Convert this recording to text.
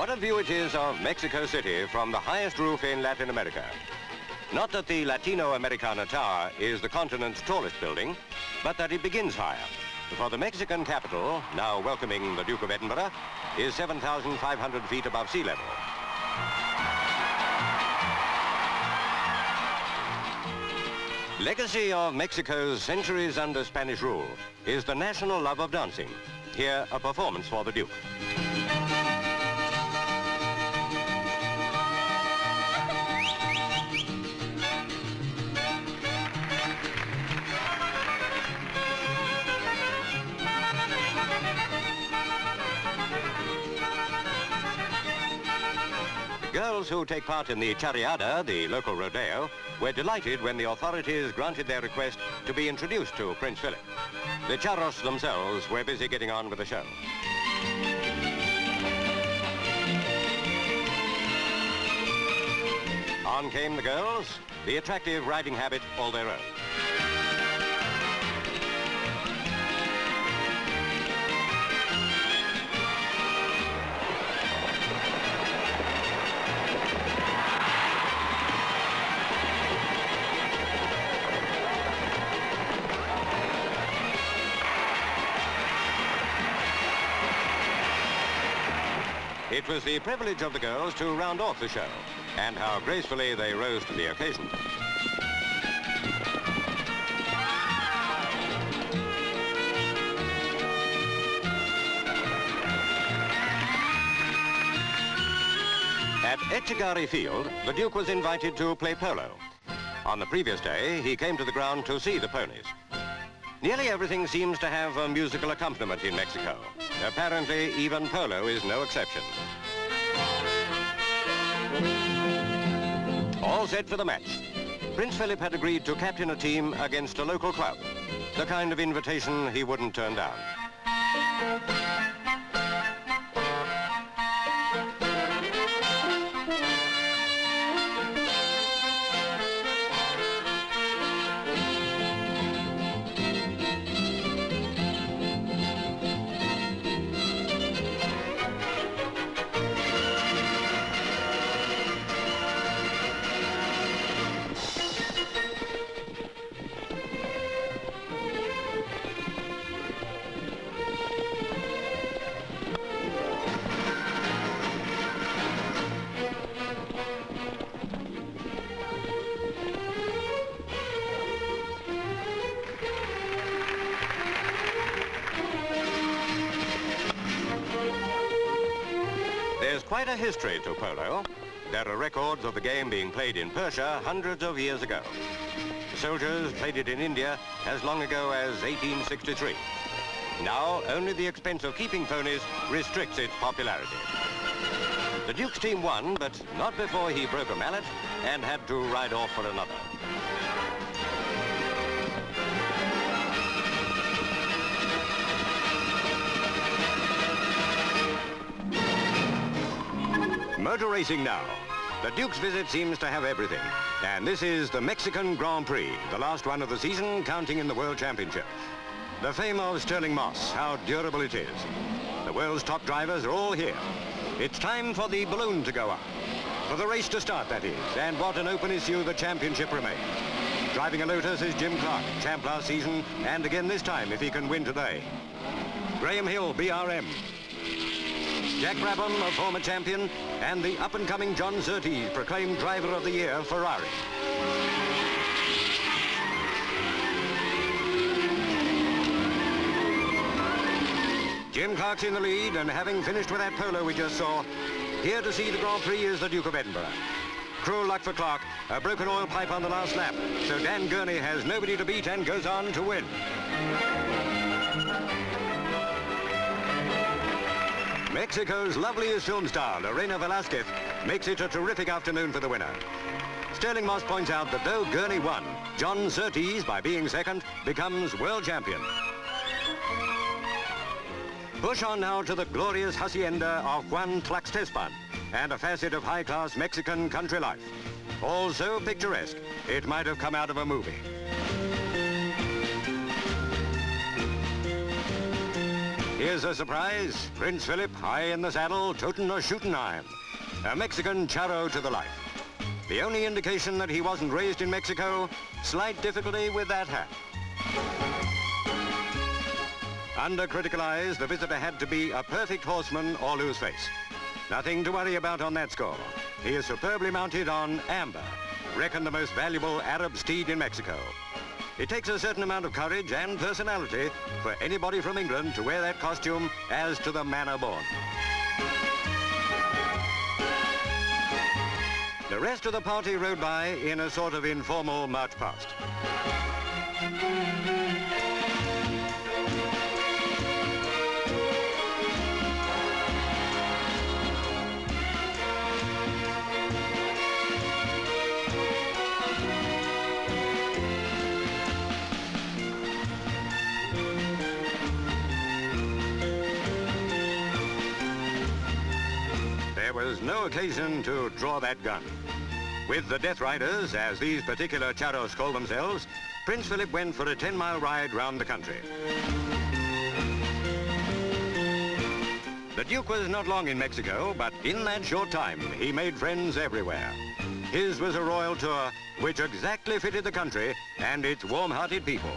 What a view it is of Mexico City from the highest roof in Latin America. Not that the Latino Americana Tower is the continent's tallest building, but that it begins higher. For the Mexican capital, now welcoming the Duke of Edinburgh, is 7,500 feet above sea level. Legacy of Mexico's centuries under Spanish rule is the national love of dancing. Here, a performance for the Duke. Girls who take part in the Charreada, the local rodeo, were delighted when the authorities granted their request to be introduced to Prince Philip. The charros themselves were busy getting on with the show. On came the girls, the attractive riding habit all their own. It was the privilege of the girls to round off the show, and how gracefully they rose to the occasion. At Etchegari Field, the Duke was invited to play polo. On the previous day, he came to the ground to see the ponies. Nearly everything seems to have a musical accompaniment in Mexico. Apparently, even polo is no exception. All set for the match. Prince Philip had agreed to captain a team against a local club, the kind of invitation he wouldn't turn down. There's quite a history to polo. There are records of the game being played in Persia hundreds of years ago. The soldiers played it in India as long ago as 1863. Now, only the expense of keeping ponies restricts its popularity. The Duke's team won, but not before he broke a mallet and had to ride off for another. Motor racing now. The Duke's visit seems to have everything. And this is the Mexican Grand Prix, the last one of the season, counting in the World Championship. The fame of Sterling Moss, how durable it is. The world's top drivers are all here. It's time for the balloon to go up. For the race to start, that is. And what an open issue the championship remains. Driving a Lotus is Jim Clark, champ last season, and again this time if he can win today. Graham Hill, BRM. Jack Brabham, a former champion, and the up-and-coming John Surtees, proclaimed Driver of the Year, Ferrari. Jim Clark's in the lead, and having finished with that polo we just saw, here to see the Grand Prix is the Duke of Edinburgh. Cruel luck for Clark, a broken oil pipe on the last lap, so Dan Gurney has nobody to beat and goes on to win. Mexico's loveliest film star, Lorena Velasquez, makes it a terrific afternoon for the winner. Sterling Moss points out that though Gurney won, John Surtees, by being second, becomes world champion. Push on now to the glorious hacienda of Juan Tlaxtespan, and a facet of high-class Mexican country life. All so picturesque, it might have come out of a movie. Here's a surprise. Prince Philip, high in the saddle, toting a shooting iron. A Mexican charro to the life. The only indication that he wasn't raised in Mexico, slight difficulty with that hat. Under critical eyes, the visitor had to be a perfect horseman or lose face. Nothing to worry about on that score. He is superbly mounted on Amber, reckoned the most valuable Arab steed in Mexico. It takes a certain amount of courage and personality for anybody from England to wear that costume as to the manner born. The rest of the party rode by in a sort of informal march past. There was no occasion to draw that gun. With the Death Riders, as these particular charros call themselves, Prince Philip went for a 10-mile ride round the country. The Duke was not long in Mexico, but in that short time, he made friends everywhere. His was a royal tour which exactly fitted the country and its warm-hearted people.